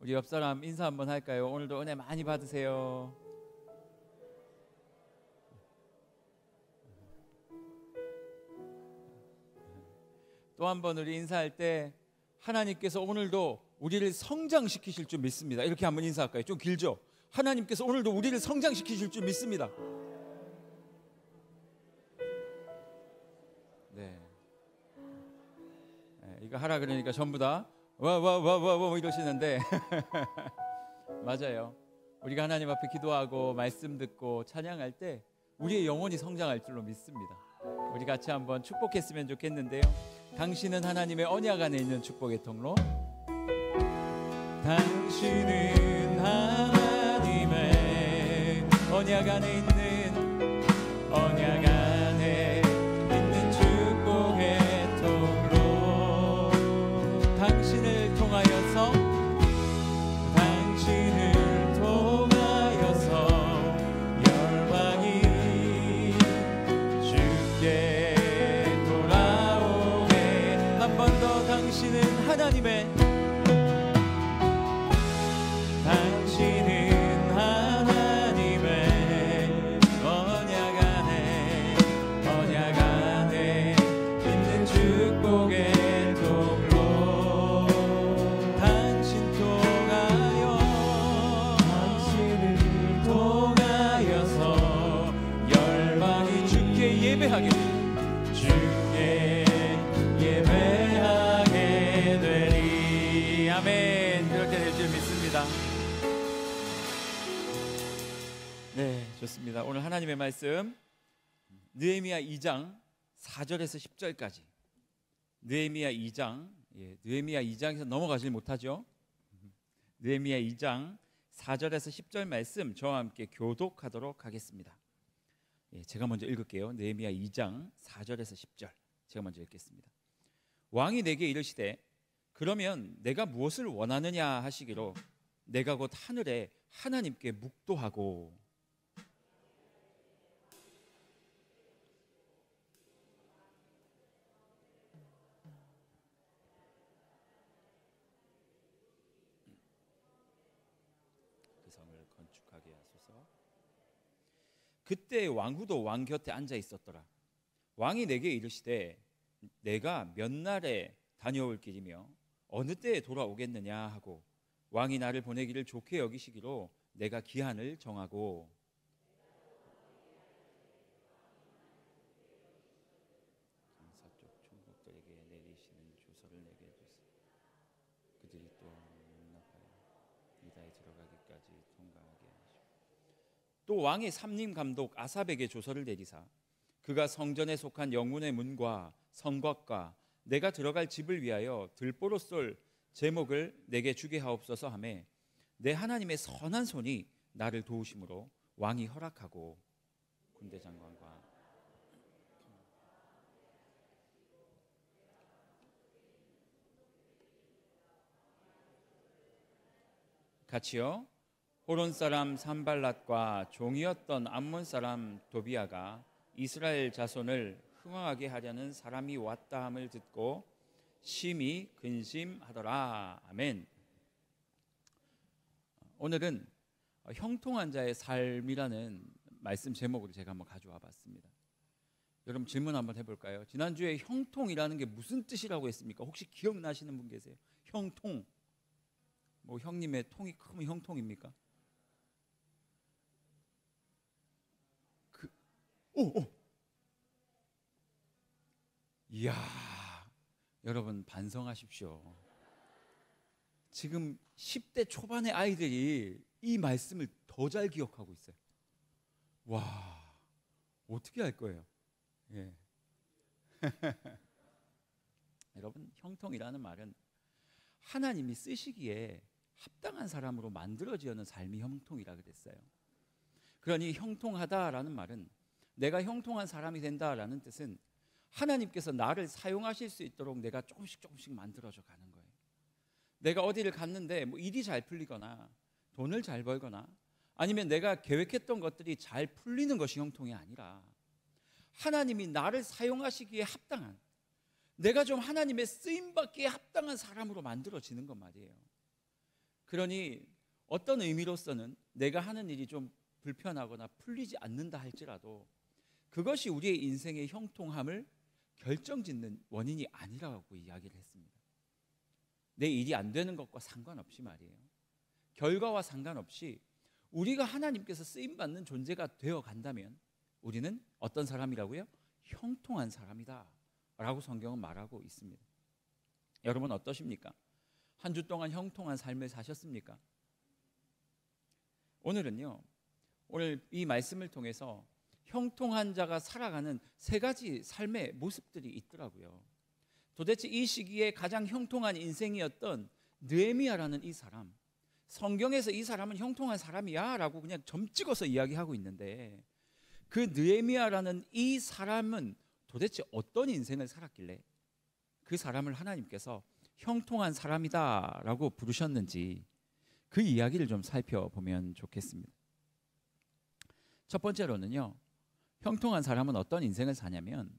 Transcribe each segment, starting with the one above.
우리 옆 사람 인사 한번 할까요? 오늘도 은혜 많이 받으세요. 또 한 번 우리 인사할 때 하나님께서 오늘도 우리를 성장시키실 줄 믿습니다. 이렇게 한번 인사할까요? 좀 길죠? 하나님께서 오늘도 우리를 성장시키실 줄 믿습니다. 네. 이거 하라 그러니까 전부 다 와 이러시는데 맞아요. 우리가 하나님 앞에 기도하고 말씀 듣고 찬양할 때 우리의 영혼이 성장할 줄로 믿습니다. 우리 같이 한번 축복했으면 좋겠는데요. 당신은 하나님의 언약 안에 있는 축복의 통로. 당신은 하나님의 언약 안에 있는 언약 안에 있는 축복의 통로. 당신을 통하여서 열방이 주께 돌아오게. 한 번 더 당신은 하나님의 좋습니다. 오늘 하나님의 말씀 느헤미야 2장 4절에서 10절까지. 느헤미야 2장, 느헤미야 2장에서 넘어가질 못하죠. 느헤미야 2장 4절에서 10절 말씀 저와 함께 교독하도록 하겠습니다. 제가 먼저 읽을게요. 느헤미야 2장 4절에서 10절 제가 먼저 읽겠습니다. 왕이 내게 이르시되 그러면 내가 무엇을 원하느냐 하시기로 내가 곧 하늘에 하나님께 묵도하고 건축하게 하소서. 그때 왕후도 왕 곁에 앉아 있었더라. 왕이 내게 이르시되 내가 몇 날에 다녀올 길이며 어느 때에 돌아오겠느냐 하고 왕이 나를 보내기를 좋게 여기시기로 내가 기한을 정하고 서쪽 총독들에게 내리시는 조서를 내게 주시오. 그들이 또 문납하여 이다에 들어가기까지 통과하게 하시오. 또 왕의 삼림 감독 아삽에게 조서를 내리사 그가 성전에 속한 영문의 문과 성곽과 내가 들어갈 집을 위하여 들보로쏠 제목을 내게 주게 하옵소서 하매 내 하나님의 선한 손이 나를 도우심으로 왕이 허락하고 군대 장관과 같이요 호론 사람 산발랏과 종이었던 암몬 사람 도비아가 이스라엘 자손을 흥황하게 하려는 사람이 왔다 함을 듣고 심히 근심하더라. 아멘. 오늘은 형통한 자의 삶이라는 말씀 제목으로 제가 한번 가져와 봤습니다. 여러분 질문 한번 해볼까요? 지난주에 형통이라는 게 무슨 뜻이라고 했습니까? 혹시 기억나시는 분 계세요? 형통. 뭐 형님의 통이 크면 형통입니까? 이야, 여러분 반성하십시오. 지금 10대 초반의 아이들이 이 말씀을 더 잘 기억하고 있어요. 와, 어떻게 할 거예요? 예. 여러분, 형통이라는 말은 하나님이 쓰시기에 합당한 사람으로 만들어지는 삶이 형통이라 그랬어요. 그러니 형통하다라는 말은 내가 형통한 사람이 된다라는 뜻은 하나님께서 나를 사용하실 수 있도록 내가 조금씩 만들어져 가는 거예요. 내가 어디를 갔는데 뭐 일이 잘 풀리거나 돈을 잘 벌거나 아니면 내가 계획했던 것들이 잘 풀리는 것이 형통이 아니라 하나님이 나를 사용하시기에 합당한, 내가 좀 하나님의 쓰임받기에 합당한 사람으로 만들어지는 것 말이에요. 그러니 어떤 의미로서는 내가 하는 일이 좀 불편하거나 풀리지 않는다 할지라도 그것이 우리의 인생의 형통함을 결정짓는 원인이 아니라고 이야기를 했습니다. 내 일이 안 되는 것과 상관없이 말이에요. 결과와 상관없이 우리가 하나님께서 쓰임받는 존재가 되어 간다면 우리는 어떤 사람이라고요? 형통한 사람이다 라고 성경은 말하고 있습니다. 여러분 어떠십니까? 한 주 동안 형통한 삶을 사셨습니까? 오늘은요, 오늘 이 말씀을 통해서 형통한 자가 살아가는 세 가지 삶의 모습들이 있더라고요. 도대체 이 시기에 가장 형통한 인생이었던 느헤미야라는 이 사람, 성경에서 이 사람은 형통한 사람이야 라고 그냥 점 찍어서 이야기하고 있는데 그 느헤미야라는 이 사람은 도대체 어떤 인생을 살았길래 그 사람을 하나님께서 형통한 사람이다 라고 부르셨는지 그 이야기를 좀 살펴보면 좋겠습니다. 첫 번째로는요, 형통한 사람은 어떤 인생을 사냐면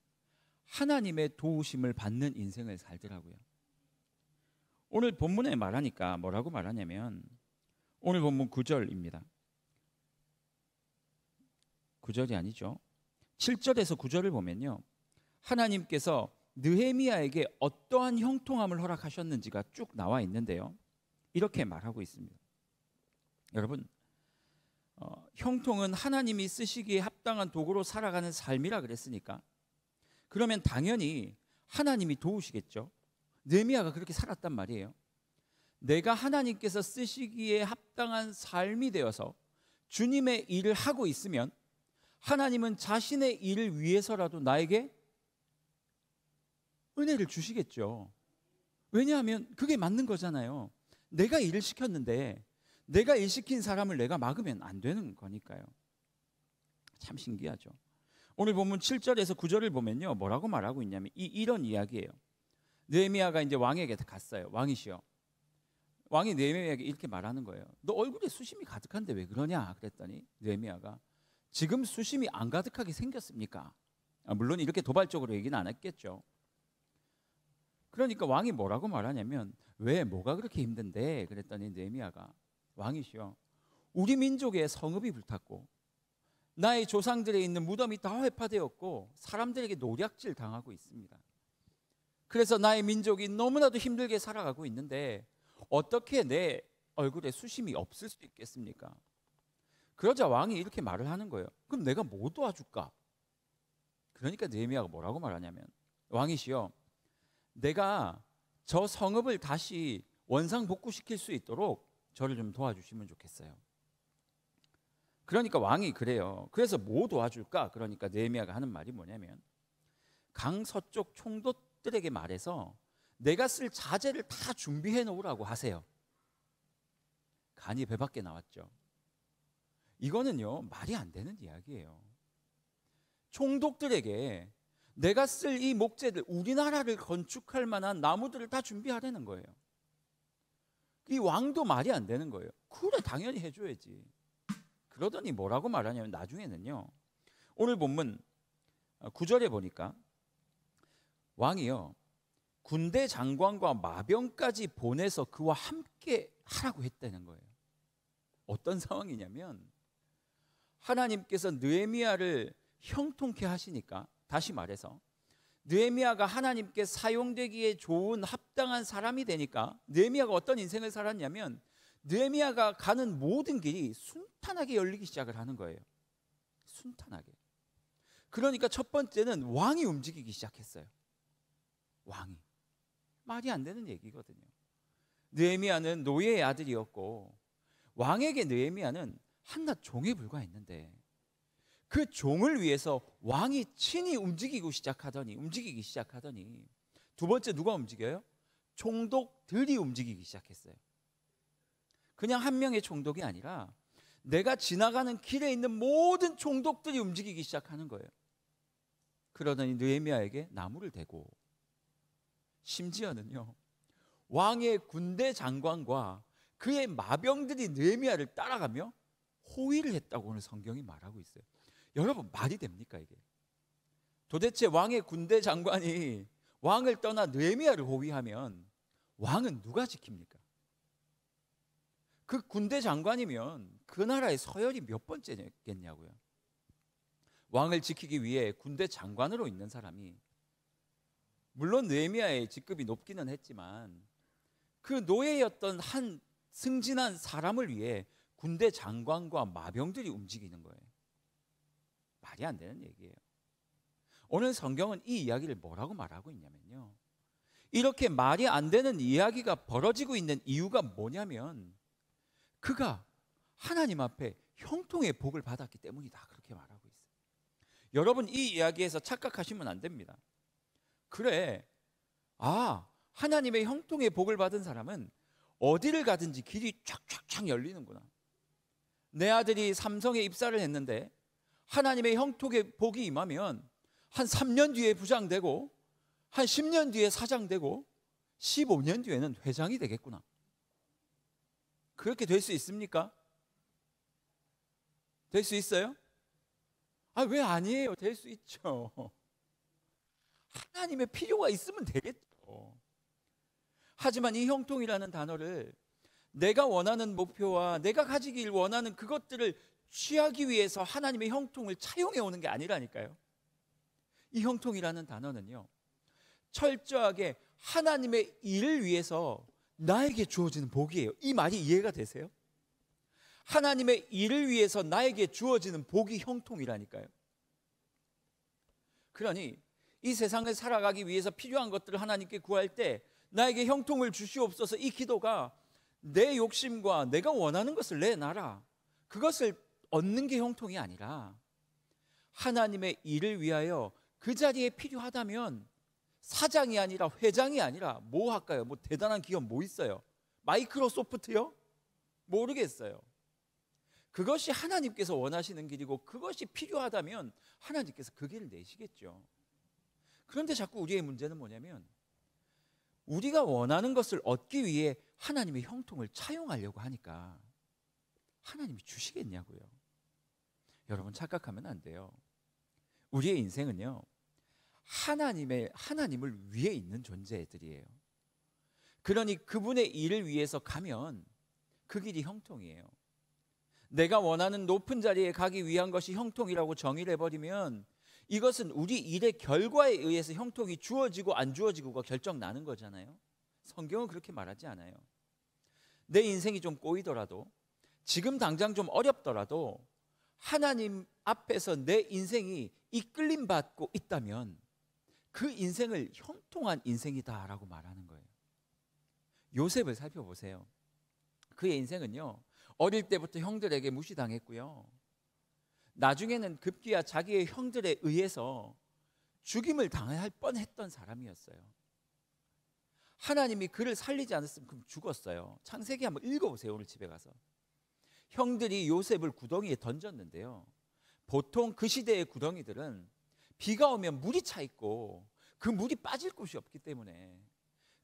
하나님의 도우심을 받는 인생을 살더라고요. 오늘 본문에 말하니까 뭐라고 말하냐면 오늘 본문 9절입니다. 9절이 아니죠. 7절에서 9절을 보면요, 하나님께서 느헤미야에게 어떠한 형통함을 허락하셨는지가 쭉 나와 있는데요, 이렇게 말하고 있습니다. 여러분, 형통은 하나님이 쓰시기에 합당한 도구로 살아가는 삶이라 그랬으니까 그러면 당연히 하나님이 도우시겠죠. 느헤미야가 그렇게 살았단 말이에요. 내가 하나님께서 쓰시기에 합당한 삶이 되어서 주님의 일을 하고 있으면 하나님은 자신의 일을 위해서라도 나에게 은혜를 주시겠죠. 왜냐하면 그게 맞는 거잖아요. 내가 일을 시켰는데 내가 일 시킨 사람을 내가 막으면 안 되는 거니까요. 참 신기하죠. 오늘 본문 7절에서 9절을 보면요, 뭐라고 말하고 있냐면 이런 이야기예요. 느헤미야가 이제 왕에게 갔어요. 왕이시여. 왕이 느헤미야에게 이렇게 말하는 거예요. 너 얼굴에 수심이 가득한데 왜 그러냐 그랬더니 느헤미야가 지금 수심이 안 가득하게 생겼습니까? 물론 이렇게 도발적으로 얘기는 안 했겠죠. 그러니까 왕이 뭐라고 말하냐면 왜 뭐가 그렇게 힘든데 그랬더니 느헤미야가 왕이시여, 우리 민족의 성읍이 불탔고 나의 조상들에 있는 무덤이 다 회파되었고 사람들에게 노략질 당하고 있습니다. 그래서 나의 민족이 너무나도 힘들게 살아가고 있는데 어떻게 내 얼굴에 수심이 없을 수 있겠습니까? 그러자 왕이 이렇게 말을 하는 거예요. 그럼 내가 뭐 도와줄까? 그러니까 느헤미야가 뭐라고 말하냐면 왕이시여, 내가 저 성읍을 다시 원상복구시킬 수 있도록 저를 좀 도와주시면 좋겠어요. 그러니까 왕이 그래요. 그래서 뭐 도와줄까? 그러니까 느헤미야가 하는 말이 뭐냐면 강 서쪽 총독들에게 말해서 내가 쓸 자재를 다 준비해 놓으라고 하세요. 간이 배 밖에 나왔죠. 이거는요, 말이 안 되는 이야기예요. 총독들에게 내가 쓸 이 목재들, 우리나라를 건축할 만한 나무들을 다 준비하라는 거예요. 이 왕도 말이 안 되는 거예요. 그래, 당연히 해줘야지. 그러더니 뭐라고 말하냐면 나중에는요, 오늘 본문 9절에 보니까 왕이요, 군대 장관과 마병까지 보내서 그와 함께 하라고 했다는 거예요. 어떤 상황이냐면 하나님께서 느헤미야를 형통케 하시니까, 다시 말해서 느헤미야가 하나님께 사용되기에 좋은 합당한 사람이 되니까 느헤미야가 어떤 인생을 살았냐면 느헤미야가 가는 모든 길이 순탄하게 열리기 시작을 하는 거예요. 순탄하게. 그러니까 첫 번째는 왕이 움직이기 시작했어요. 왕이. 말이 안 되는 얘기거든요. 느헤미야는 노예의 아들이었고 왕에게 느헤미야는 한낱 종에 불과했는데 그 종을 위해서 왕이 친히 움직이기 시작하더니 두 번째 누가 움직여요? 총독들이 움직이기 시작했어요. 그냥 한 명의 총독이 아니라 내가 지나가는 길에 있는 모든 총독들이 움직이기 시작하는 거예요. 그러더니 느헤미야에게 나무를 대고 심지어는요, 왕의 군대 장관과 그의 마병들이 느헤미야를 따라가며 호위를 했다고 오늘 성경이 말하고 있어요. 여러분, 말이 됩니까 이게? 도대체 왕의 군대 장관이 왕을 떠나 느헤미야를 호위하면 왕은 누가 지킵니까? 그 군대 장관이면 그 나라의 서열이 몇 번째겠냐고요. 왕을 지키기 위해 군대 장관으로 있는 사람이, 물론 느헤미야의 직급이 높기는 했지만 그 노예였던 한 승진한 사람을 위해 군대 장관과 마병들이 움직이는 거예요. 말이 안 되는 얘기예요. 오늘 성경은 이 이야기를 뭐라고 말하고 있냐면요, 이렇게 말이 안 되는 이야기가 벌어지고 있는 이유가 뭐냐면 그가 하나님 앞에 형통의 복을 받았기 때문이다, 그렇게 말하고 있어요. 여러분, 이 이야기에서 착각하시면 안 됩니다. 그래, 하나님의 형통의 복을 받은 사람은 어디를 가든지 길이 쫙쫙쫙 열리는구나. 내 아들이 삼성에 입사를 했는데 하나님의 형통의 복이 임하면 한 3년 뒤에 부장되고 한 10년 뒤에 사장되고 15년 뒤에는 회장이 되겠구나. 그렇게 될 수 있습니까? 될 수 있어요? 왜 아니에요? 될 수 있죠. 하나님의 필요가 있으면 되겠죠. 하지만 이 형통이라는 단어를 내가 원하는 목표와 내가 가지길 원하는 그것들을 취하기 위해서 하나님의 형통을 차용해 오는 게 아니라니까요. 이 형통이라는 단어는요, 철저하게 하나님의 일을 위해서 나에게 주어지는 복이에요. 이 말이 이해가 되세요? 하나님의 일을 위해서 나에게 주어지는 복이 형통이라니까요. 그러니 이 세상을 살아가기 위해서 필요한 것들을 하나님께 구할 때 나에게 형통을 주시옵소서, 이 기도가 내 욕심과 내가 원하는 것을 내놔라, 그것을 얻는 게 형통이 아니라 하나님의 일을 위하여 그 자리에 필요하다면 사장이 아니라 회장이 아니라 뭐 할까요? 뭐 대단한 기업 뭐 있어요? 마이크로소프트요? 모르겠어요. 그것이 하나님께서 원하시는 길이고 그것이 필요하다면 하나님께서 그 길을 내시겠죠. 그런데 자꾸 우리의 문제는 뭐냐면 우리가 원하는 것을 얻기 위해 하나님의 형통을 차용하려고 하니까 하나님이 주시겠냐고요. 여러분, 착각하면 안 돼요. 우리의 인생은요, 하나님을 위해 있는 존재들이에요. 그러니 그분의 일을 위해서 가면 그 길이 형통이에요. 내가 원하는 높은 자리에 가기 위한 것이 형통이라고 정의를 해버리면 이것은 우리 일의 결과에 의해서 형통이 주어지고 안 주어지고가 결정나는 거잖아요. 성경은 그렇게 말하지 않아요. 내 인생이 좀 꼬이더라도, 지금 당장 좀 어렵더라도 하나님 앞에서 내 인생이 이끌림 받고 있다면 그 인생을 형통한 인생이다라고 말하는 거예요. 요셉을 살펴보세요. 그의 인생은요, 어릴 때부터 형들에게 무시당했고요, 나중에는 급기야 자기의 형들에 의해서 죽임을 당할 뻔했던 사람이었어요. 하나님이 그를 살리지 않았으면 그럼 죽었어요. 창세기 한번 읽어보세요. 오늘 집에 가서. 형들이 요셉을 구덩이에 던졌는데요, 보통 그 시대의 구덩이들은 비가 오면 물이 차 있고 그 물이 빠질 곳이 없기 때문에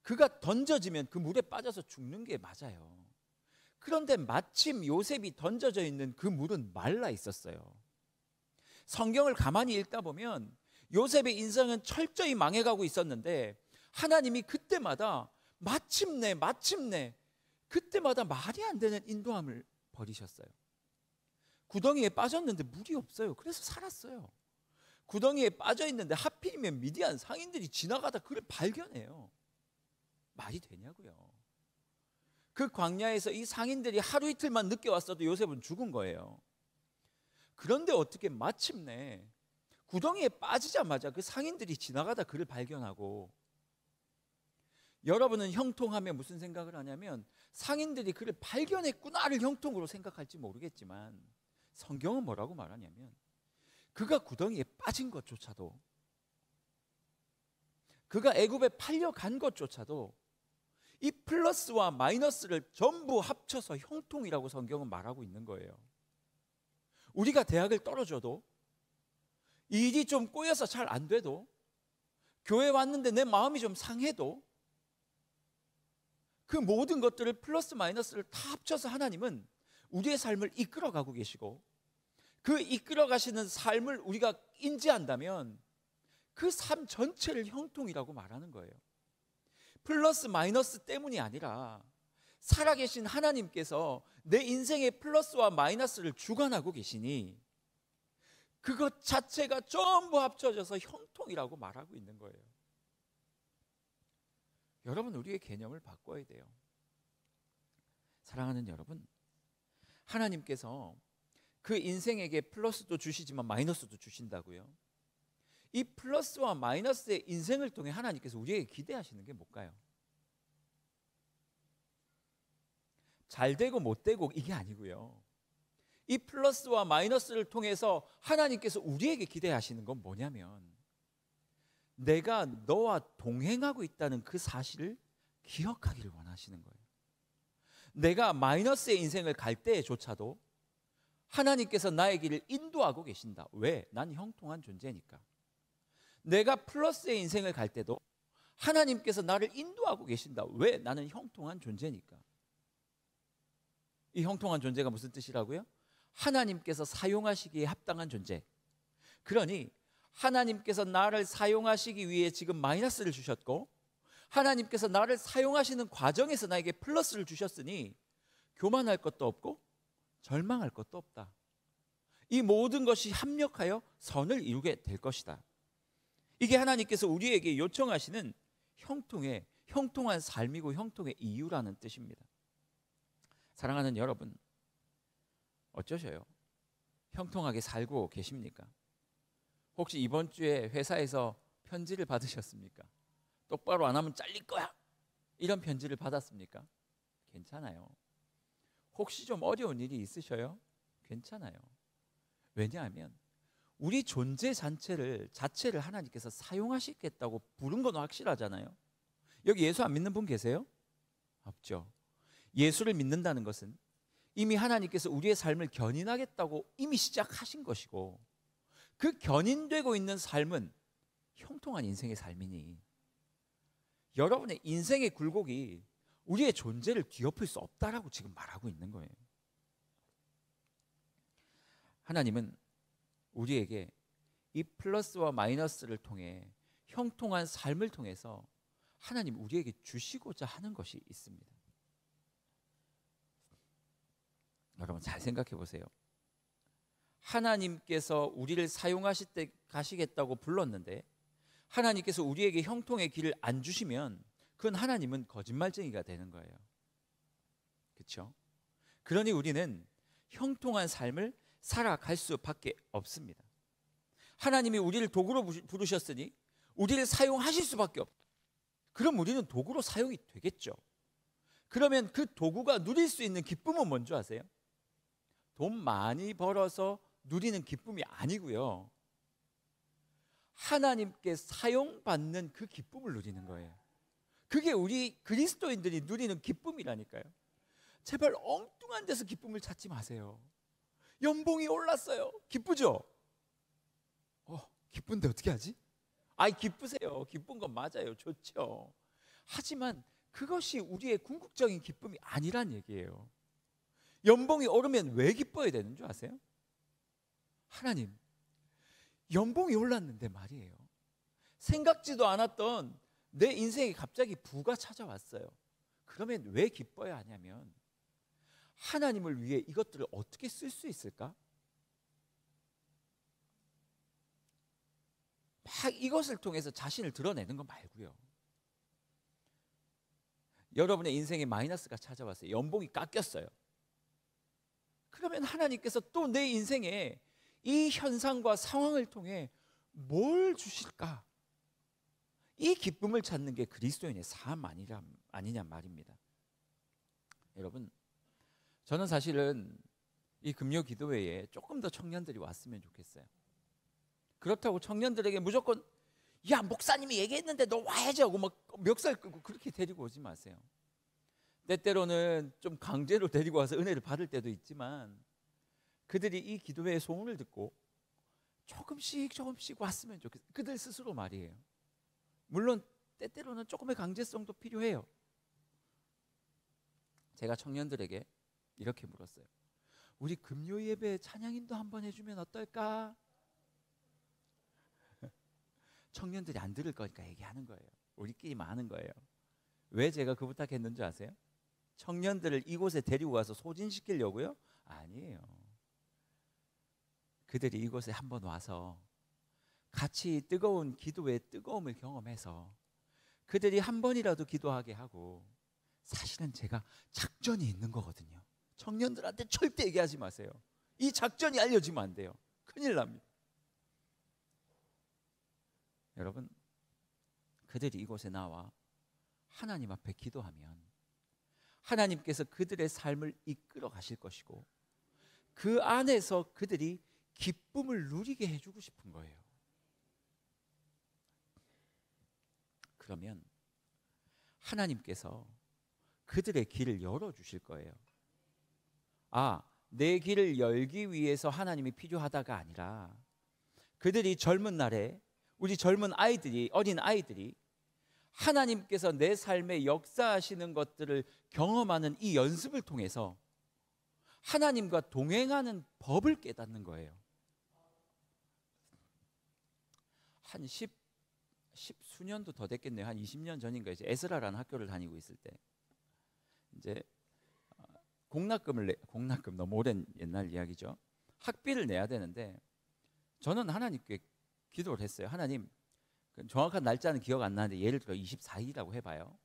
그가 던져지면 그 물에 빠져서 죽는 게 맞아요. 그런데 마침 요셉이 던져져 있는 그 물은 말라 있었어요. 성경을 가만히 읽다 보면 요셉의 인생은 철저히 망해가고 있었는데 하나님이 그때마다 마침내 그때마다 말이 안 되는 인도함을 벌이셨어요. 구덩이에 빠졌는데 물이 없어요. 그래서 살았어요. 구덩이에 빠져 있는데 하필이면 미디안 상인들이 지나가다 그를 발견해요. 말이 되냐고요. 그 광야에서 이 상인들이 하루 이틀만 늦게 왔어도 요셉은 죽은 거예요. 그런데 어떻게 마침내 구덩이에 빠지자마자 그 상인들이 지나가다 그를 발견하고, 여러분은 형통하면 무슨 생각을 하냐면 상인들이 그를 발견했구나를 형통으로 생각할지 모르겠지만 성경은 뭐라고 말하냐면 그가 구덩이에 빠진 것조차도, 그가 애굽에 팔려간 것조차도 이 플러스와 마이너스를 전부 합쳐서 형통이라고 성경은 말하고 있는 거예요. 우리가 대학을 떨어져도, 일이 좀 꼬여서 잘 안 돼도, 교회 왔는데 내 마음이 좀 상해도 그 모든 것들을 플러스 마이너스를 다 합쳐서 하나님은 우리의 삶을 이끌어가고 계시고, 그 이끌어가시는 삶을 우리가 인지한다면 그 삶 전체를 형통이라고 말하는 거예요. 플러스 마이너스 때문이 아니라 살아계신 하나님께서 내 인생의 플러스와 마이너스를 주관하고 계시니 그것 자체가 전부 합쳐져서 형통이라고 말하고 있는 거예요. 여러분, 우리의 개념을 바꿔야 돼요. 사랑하는 여러분, 하나님께서 그 인생에게 플러스도 주시지만 마이너스도 주신다고요. 이 플러스와 마이너스의 인생을 통해 하나님께서 우리에게 기대하시는 게 뭘까요? 잘 되고 못 되고 이게 아니고요. 이 플러스와 마이너스를 통해서 하나님께서 우리에게 기대하시는 건 뭐냐면 내가 너와 동행하고 있다는 그 사실을 기억하기를 원하시는 거예요. 내가 마이너스의 인생을 갈 때조차도 하나님께서 나의 길을 인도하고 계신다. 왜? 난 형통한 존재니까. 내가 플러스의 인생을 갈 때도 하나님께서 나를 인도하고 계신다. 왜? 나는 형통한 존재니까. 이 형통한 존재가 무슨 뜻이라고요? 하나님께서 사용하시기에 합당한 존재. 그러니 하나님께서 나를 사용하시기 위해 지금 마이너스를 주셨고 하나님께서 나를 사용하시는 과정에서 나에게 플러스를 주셨으니 교만할 것도 없고 절망할 것도 없다. 이 모든 것이 합력하여 선을 이루게 될 것이다. 이게 하나님께서 우리에게 요청하시는 형통한 삶이고 형통의 이유라는 뜻입니다. 사랑하는 여러분, 어쩌셔요? 형통하게 살고 계십니까? 혹시 이번 주에 회사에서 편지를 받으셨습니까? 똑바로 안 하면 잘릴 거야, 이런 편지를 받았습니까? 괜찮아요. 혹시 좀 어려운 일이 있으셔요? 괜찮아요. 왜냐하면 우리 존재 자체를 하나님께서 사용하시겠다고 부른 건 확실하잖아요. 여기 예수 안 믿는 분 계세요? 없죠. 예수를 믿는다는 것은 이미 하나님께서 우리의 삶을 견인하겠다고 이미 시작하신 것이고 그 견인되고 있는 삶은 형통한 인생의 삶이니 여러분의 인생의 굴곡이 우리의 존재를 뒤엎을 수 없다라고 지금 말하고 있는 거예요. 하나님은 우리에게 이 플러스와 마이너스를 통해 형통한 삶을 통해서 하나님 우리에게 주시고자 하는 것이 있습니다. 여러분 잘 생각해 보세요. 하나님께서 우리를 사용하실 때 가시겠다고 불렀는데 하나님께서 우리에게 형통의 길을 안 주시면 그건 하나님은 거짓말쟁이가 되는 거예요. 그렇죠? 그러니 우리는 형통한 삶을 살아갈 수밖에 없습니다. 하나님이 우리를 도구로 부르셨으니 우리를 사용하실 수밖에 없다. 그럼 우리는 도구로 사용이 되겠죠. 그러면 그 도구가 누릴 수 있는 기쁨은 뭔지 아세요? 돈 많이 벌어서 누리는 기쁨이 아니고요. 하나님께 사용받는 그 기쁨을 누리는 거예요. 그게 우리 그리스도인들이 누리는 기쁨이라니까요. 제발 엉뚱한 데서 기쁨을 찾지 마세요. 연봉이 올랐어요. 기쁘죠? 기쁜데 어떻게 하지? 기쁘세요. 기쁜 건 맞아요. 좋죠. 하지만 그것이 우리의 궁극적인 기쁨이 아니란 얘기예요. 연봉이 오르면 왜 기뻐야 되는 줄 아세요? 하나님, 연봉이 올랐는데 말이에요. 생각지도 않았던 내 인생에 갑자기 부가 찾아왔어요. 그러면 왜 기뻐야 하냐면 하나님을 위해 이것들을 어떻게 쓸 수 있을까? 막 이것을 통해서 자신을 드러내는 거 말고요. 여러분의 인생에 마이너스가 찾아왔어요. 연봉이 깎였어요. 그러면 하나님께서 또 내 인생에 이 현상과 상황을 통해 뭘 주실까? 이 기쁨을 찾는 게 그리스도인의 삶 아니냐 말입니다. 여러분, 저는 사실은 이 금요 기도회에 조금 더 청년들이 왔으면 좋겠어요. 그렇다고 청년들에게 무조건 야 목사님이 얘기했는데 너 와야지 하고 막 멱살 끌고 그렇게 데리고 오지 마세요. 때때로는 좀 강제로 데리고 와서 은혜를 받을 때도 있지만 그들이 이 기도회의 소원을 듣고 조금씩 왔으면 좋겠어요. 그들 스스로 말이에요. 물론 때때로는 조금의 강제성도 필요해요. 제가 청년들에게 이렇게 물었어요. 우리 금요 예배 찬양인도 한번 해주면 어떨까? 청년들이 안 들을 거니까 얘기하는 거예요. 우리끼리만 하는 거예요. 왜 제가 그 부탁했는지 아세요? 청년들을 이곳에 데리고 가서 소진시키려고요? 아니에요. 그들이 이곳에 한번 와서 같이 뜨거운 기도의 뜨거움을 경험해서 그들이 한 번이라도 기도하게 하고, 사실은 제가 작전이 있는 거거든요. 청년들한테 절대 얘기하지 마세요. 이 작전이 알려지면 안 돼요. 큰일 납니다. 여러분, 그들이 이곳에 나와 하나님 앞에 기도하면 하나님께서 그들의 삶을 이끌어 가실 것이고, 그 안에서 그들이 기쁨을 누리게 해주고 싶은 거예요. 그러면 하나님께서 그들의 길을 열어주실 거예요. 내 길을 열기 위해서 하나님이 필요하다가 아니라, 그들이 젊은 날에 우리 젊은 아이들이, 어린 아이들이 하나님께서 내 삶에 역사하시는 것들을 경험하는 이 연습을 통해서 하나님과 동행하는 법을 깨닫는 거예요. 한 십수년도 더 됐겠네요. 한 20년 전인가 이제 에스라라는 학교를 다니고 있을 때, 이제 공납금 너무 오랜 옛날 이야기죠. 학비를 내야 되는데 저는 하나님께 기도를 했어요. 하나님, 정확한 날짜는 기억 안 나는데 예를 들어 24일이라고 해봐요.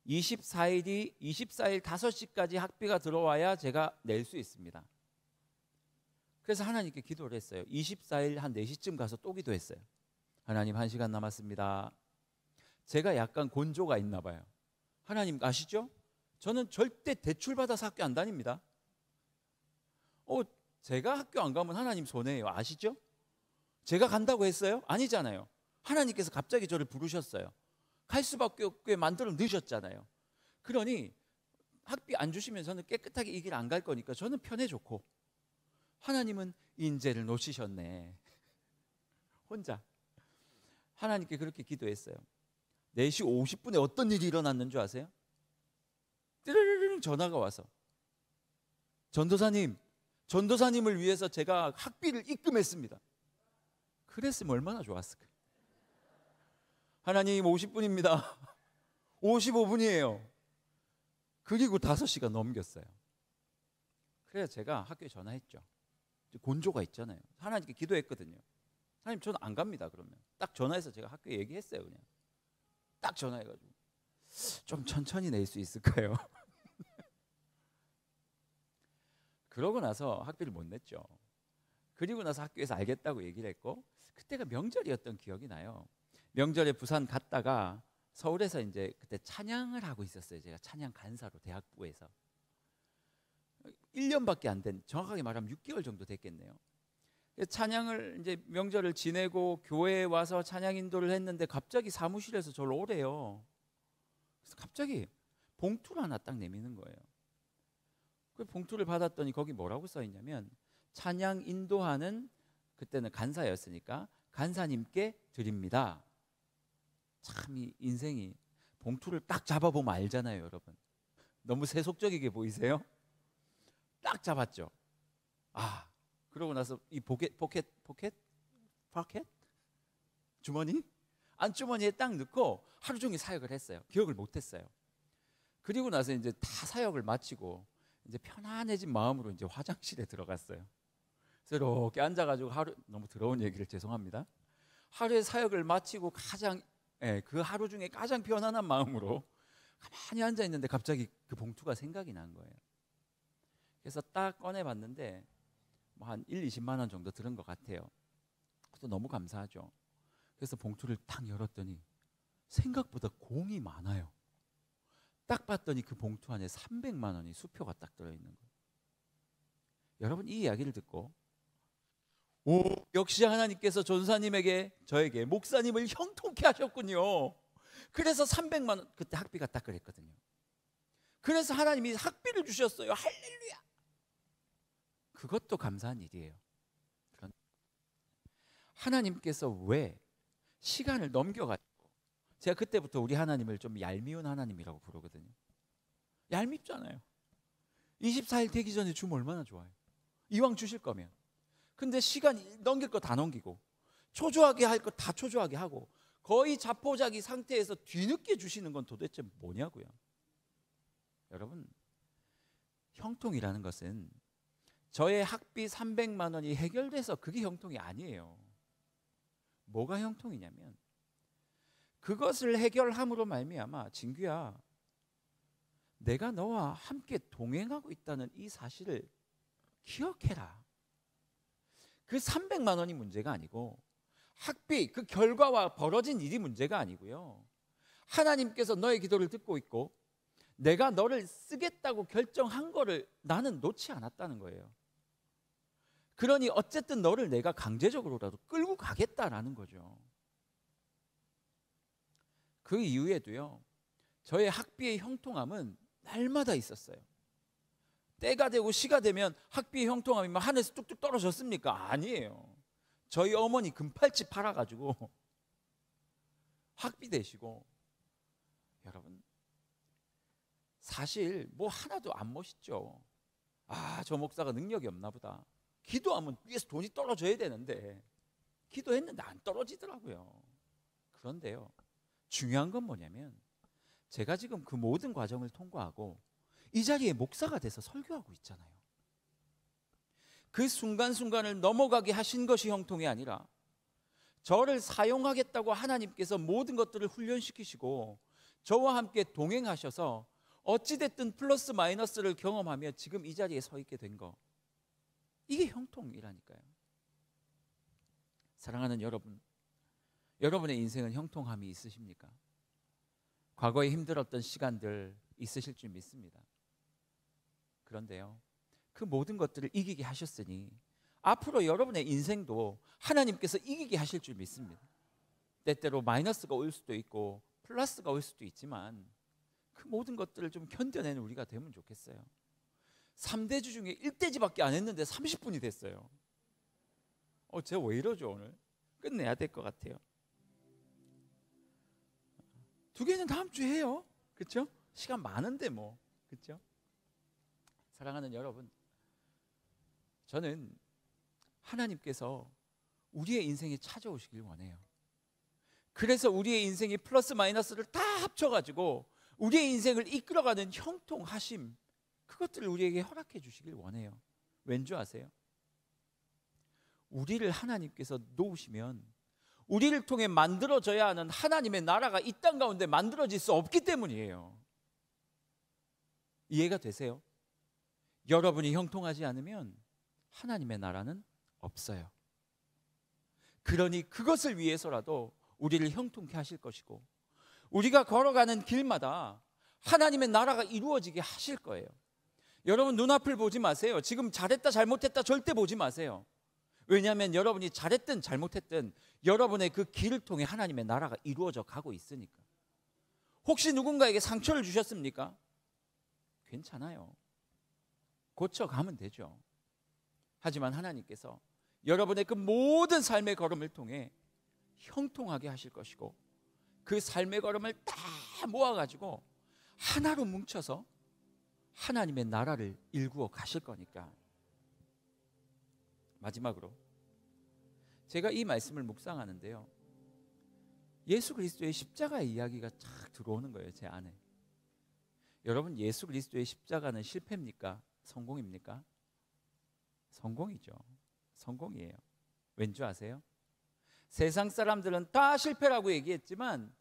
24일 5시까지 학비가 들어와야 제가 낼 수 있습니다. 그래서 하나님께 기도를 했어요. 24일 한 4시쯤 가서 또 기도했어요. 하나님, 1시간 남았습니다. 제가 약간 곤조가 있나 봐요. 하나님 아시죠? 저는 절대 대출 받아서 학교 안 다닙니다. 제가 학교 안 가면 하나님 손해예요. 아시죠? 제가 간다고 했어요? 아니잖아요. 하나님께서 갑자기 저를 부르셨어요. 갈 수밖에 없게 만들어 넣으셨잖아요. 그러니 학비 안 주시면 저는 깨끗하게 이 길 안 갈 거니까 저는 편해 좋고, 하나님은 인재를 놓치셨네. 혼자 하나님께 그렇게 기도했어요. 4시 50분에 어떤 일이 일어났는 줄 아세요? 띠르르르 전화가 와서, 전도사님을 위해서 제가 학비를 입금했습니다. 그랬으면 얼마나 좋았을까요? 하나님, 50분입니다. 55분이에요. 그리고 5시간 넘겼어요. 그래서 제가 학교에 전화했죠. 곤조가 있잖아요. 하나님께 기도했거든요. 하나님, 저는 안 갑니다. 그러면 딱 전화해서 제가 학교에 얘기했어요. 그냥 딱 전화해가지고, 좀 천천히 낼 수 있을까요? 그러고 나서 학비를 못 냈죠. 그리고 나서 학교에서 알겠다고 얘기를 했고, 그때가 명절이었던 기억이 나요. 명절에 부산 갔다가 서울에서 이제 그때 찬양을 하고 있었어요. 제가 찬양 간사로 대학부에서 1년밖에 안 된, 정확하게 말하면 6개월 정도 됐겠네요. 찬양을 이제 명절을 지내고 교회에 와서 찬양 인도를 했는데 갑자기 사무실에서 저를 오래요. 그래서 갑자기 봉투를 하나 딱 내미는 거예요. 그 봉투를 받았더니 거기 뭐라고 써 있냐면, 찬양 인도하는, 그때는 간사였으니까 간사님께 드립니다. 참, 이 인생이 봉투를 딱 잡아보면 알잖아요, 여러분. 너무 세속적이게 보이세요? 딱 잡았죠. 그러고 나서 이 포켓 주머니 안주머니에 딱 넣고 하루 종일 사역을 했어요. 기억을 못했어요. 그리고 나서 이제 다 사역을 마치고 이제 편안해진 마음으로 이제 화장실에 들어갔어요. 그래서 이렇게 앉아가지고 너무 더러운 얘기를 죄송합니다. 하루의 사역을 마치고 그 하루 중에 가장 편안한 마음으로 가만히 앉아 있는데 갑자기 그 봉투가 생각이 난 거예요. 그래서 딱 꺼내봤는데 뭐 한 20만 원 정도 들은 것 같아요. 그래서 너무 감사하죠. 그래서 봉투를 딱 열었더니 생각보다 공이 많아요. 딱 봤더니 그 봉투 안에 300만 원이 수표가 딱 들어있는 거예요. 여러분, 이 이야기를 듣고 역시 하나님께서 전사님에게, 저에게, 목사님을 형통케 하셨군요. 그래서 300만 원, 그때 학비가 딱 그랬거든요. 그래서 하나님이 학비를 주셨어요. 할렐루야. 그것도 감사한 일이에요. 하나님께서 왜 시간을 넘겨가지고, 제가 그때부터 우리 하나님을 좀 얄미운 하나님이라고 부르거든요. 얄밉잖아요. 24일 되기 전에 주면 얼마나 좋아요. 이왕 주실 거면. 근데 시간 넘길 거 다 넘기고, 초조하게 할 거 다 초조하게 하고, 거의 자포자기 상태에서 뒤늦게 주시는 건 도대체 뭐냐고요. 여러분, 형통이라는 것은 저의 학비 300만 원이 해결돼서 그게 형통이 아니에요. 뭐가 형통이냐면 그것을 해결함으로 말미암아 진규야, 내가 너와 함께 동행하고 있다는 이 사실을 기억해라. 그 300만 원이 문제가 아니고 학비 그 결과와 벌어진 일이 문제가 아니고요. 하나님께서 너의 기도를 듣고 있고 내가 너를 쓰겠다고 결정한 거를 나는 놓지 않았다는 거예요. 그러니 어쨌든 너를 내가 강제적으로라도 끌고 가겠다라는 거죠. 그 이후에도요, 저의 학비의 형통함은 날마다 있었어요. 때가 되고 시가 되면 학비의 형통함이 막 하늘에서 뚝뚝 떨어졌습니까? 아니에요. 저희 어머니 금팔찌 팔아가지고 학비 대시고. 여러분, 사실 뭐 하나도 안 멋있죠. 아, 저 목사가 능력이 없나 보다. 기도하면 위에서 돈이 떨어져야 되는데 기도했는데 안 떨어지더라고요. 그런데요, 중요한 건 뭐냐면 제가 지금 그 모든 과정을 통과하고 이 자리에 목사가 돼서 설교하고 있잖아요. 그 순간순간을 넘어가게 하신 것이 형통이 아니라 저를 사용하겠다고 하나님께서 모든 것들을 훈련시키시고 저와 함께 동행하셔서 어찌됐든 플러스 마이너스를 경험하며 지금 이 자리에 서 있게 된 거, 이게 형통이라니까요. 사랑하는 여러분, 여러분의 인생은 형통함이 있으십니까? 과거에 힘들었던 시간들 있으실 줄 믿습니다. 그런데요, 그 모든 것들을 이기게 하셨으니 앞으로 여러분의 인생도 하나님께서 이기게 하실 줄 믿습니다. 때때로 마이너스가 올 수도 있고 플러스가 올 수도 있지만 그 모든 것들을 좀 견뎌내는 우리가 되면 좋겠어요. 3대주 중에 1대지밖에 안 했는데 30분이 됐어요. 제가 왜 이러죠? 오늘 끝내야 될 것 같아요. 2개는 다음 주에 해요. 그렇죠? 시간 많은데 뭐. 그렇죠? 사랑하는 여러분, 저는 하나님께서 우리의 인생에 찾아오시길 원해요. 그래서 우리의 인생이 플러스 마이너스를 다 합쳐가지고 우리의 인생을 이끌어가는 형통하심, 그것들을 우리에게 허락해 주시길 원해요. 왠지 아세요? 우리를 하나님께서 놓으시면 우리를 통해 만들어져야 하는 하나님의 나라가 이 땅 가운데 만들어질 수 없기 때문이에요. 이해가 되세요? 여러분이 형통하지 않으면 하나님의 나라는 없어요. 그러니 그것을 위해서라도 우리를 형통케 하실 것이고 우리가 걸어가는 길마다 하나님의 나라가 이루어지게 하실 거예요. 여러분, 눈앞을 보지 마세요. 지금 잘했다 잘못했다 절대 보지 마세요. 왜냐하면 여러분이 잘했든 잘못했든 여러분의 그 길을 통해 하나님의 나라가 이루어져 가고 있으니까. 혹시 누군가에게 상처를 주셨습니까? 괜찮아요. 고쳐가면 되죠. 하지만 하나님께서 여러분의 그 모든 삶의 걸음을 통해 형통하게 하실 것이고 그 삶의 걸음을 다 모아가지고 하나로 뭉쳐서 하나님의 나라를 일구어 가실 거니까. 마지막으로 제가 이 말씀을 묵상하는데요, 예수 그리스도의 십자가의 이야기가 쫙 들어오는 거예요, 제 안에. 여러분, 예수 그리스도의 십자가는 실패입니까? 성공입니까? 성공이죠. 성공이에요. 왠지 아세요? 세상 사람들은 다 실패라고 얘기했지만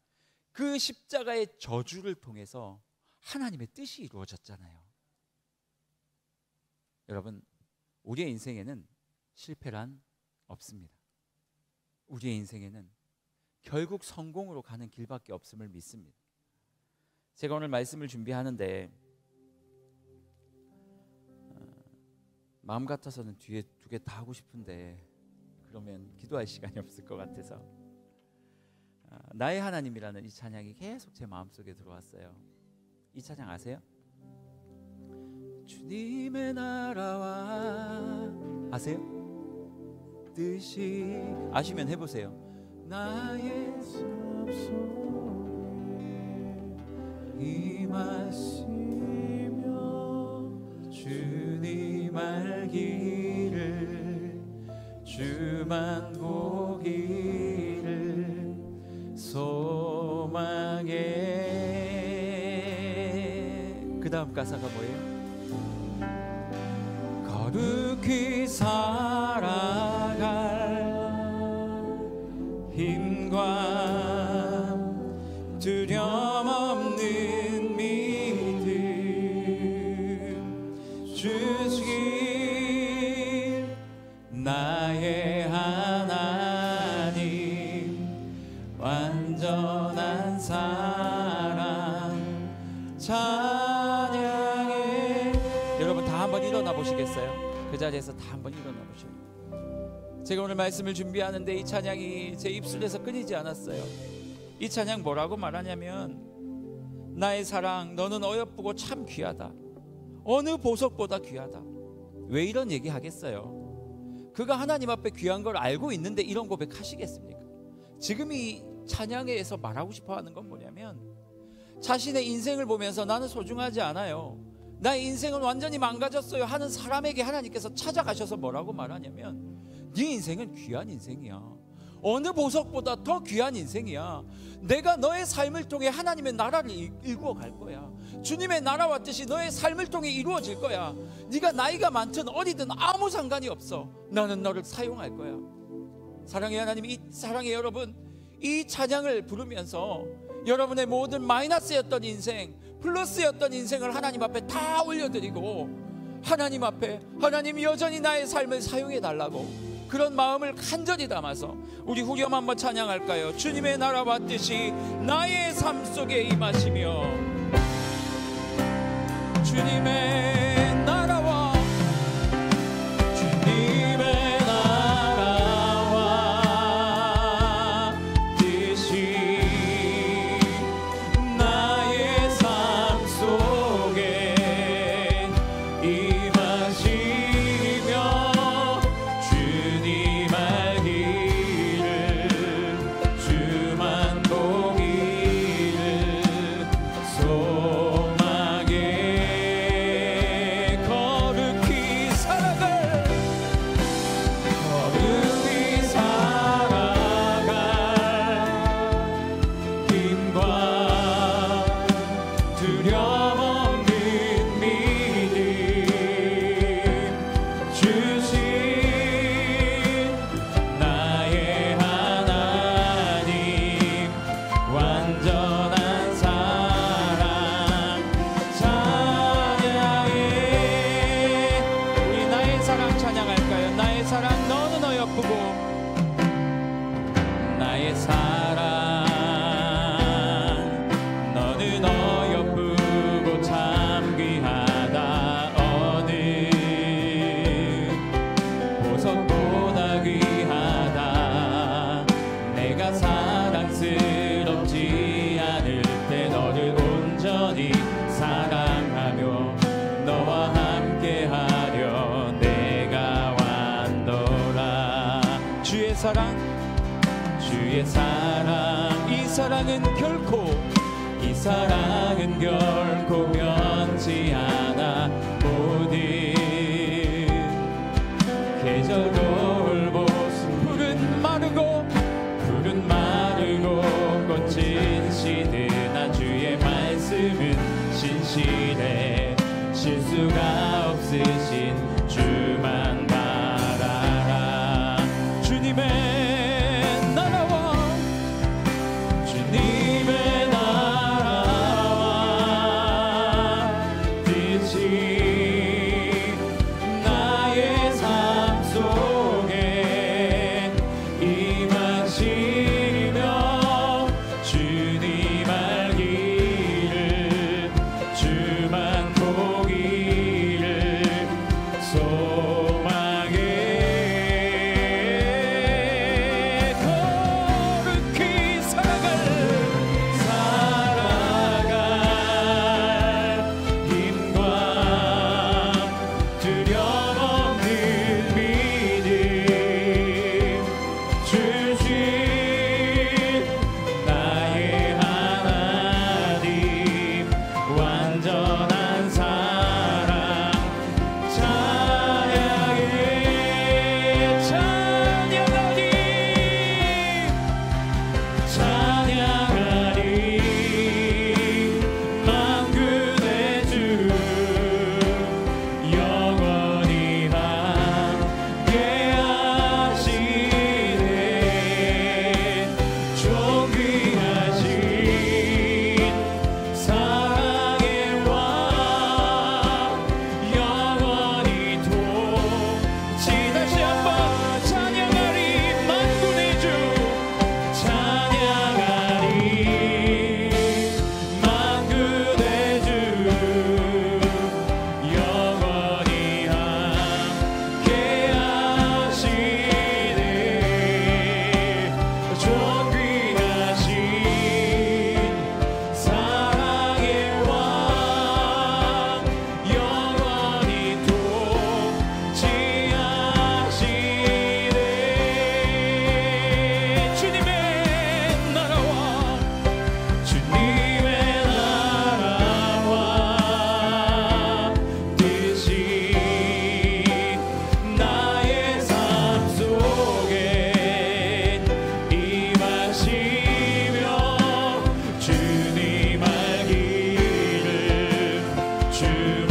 그 십자가의 저주를 통해서 하나님의 뜻이 이루어졌잖아요. 여러분, 우리의 인생에는 실패란 없습니다. 우리의 인생에는 결국 성공으로 가는 길밖에 없음을 믿습니다. 제가 오늘 말씀을 준비하는데 마음 같아서는 뒤에 2개 다 하고 싶은데 그러면 기도할 시간이 없을 것 같아서 나의 하나님이라는 이 찬양이 계속 제 마음속에 들어왔어요. 이 찬양 아세요? 주님의 나라와, 아세요? 뜻이, 아시면 해보세요. 나의 삶 속에 임하시며 주님 알기를 주만 보기를 소망해. 그 다음 다음 가사가 뭐예요? 거룩히 살아갈 힘과 두려움 없는 믿음 주신 나의 하나님, 완전한 사랑 찬양해. 여러분 다 한번 일어나 보시겠어요? 그 자리에서 다 한번 일어나 보셔요. 제가 오늘 말씀을 준비하는데 이 찬양이 제 입술에서 끊이지 않았어요. 이 찬양 뭐라고 말하냐면, 나의 사랑 너는 어여쁘고 참 귀하다, 어느 보석보다 귀하다. 왜 이런 얘기 하겠어요? 그가 하나님 앞에 귀한 걸 알고 있는데 이런 고백 하시겠습니까? 지금 이 찬양에서 말하고 싶어 하는 건 뭐냐면, 자신의 인생을 보면서 나는 소중하지 않아요, 나의 인생은 완전히 망가졌어요 하는 사람에게 하나님께서 찾아가셔서 뭐라고 말하냐면, 네 인생은 귀한 인생이야, 어느 보석보다 더 귀한 인생이야. 내가 너의 삶을 통해 하나님의 나라를 이루어 갈 거야. 주님의 나라와 뜻이 너의 삶을 통해 이루어질 거야. 네가 나이가 많든 어리든 아무 상관이 없어. 나는 너를 사용할 거야. 사랑의 하나님, 사랑의 여러분, 이 찬양을 부르면서 여러분의 모든 마이너스였던 인생, 플러스였던 인생을 하나님 앞에 다 올려드리고, 하나님 앞에 하나님 여전히 나의 삶을 사용해 달라고 그런 마음을 간절히 담아서 우리 후렴 한번 찬양할까요? 주님의 나라와 뜻이 나의 삶 속에 임하시며, 주님의 나라와 주님의 나라와 뜻이 나의 삶 속에 임하시며, 주의 사랑, 이 사랑은 결코 변치 않아. 모든 계절 돌보 푸른 마르고 꽃은 시드나 주의 말씀은 신실해. 실수가 없으신 주만 바라라. 주님의 나라와 뜻이 주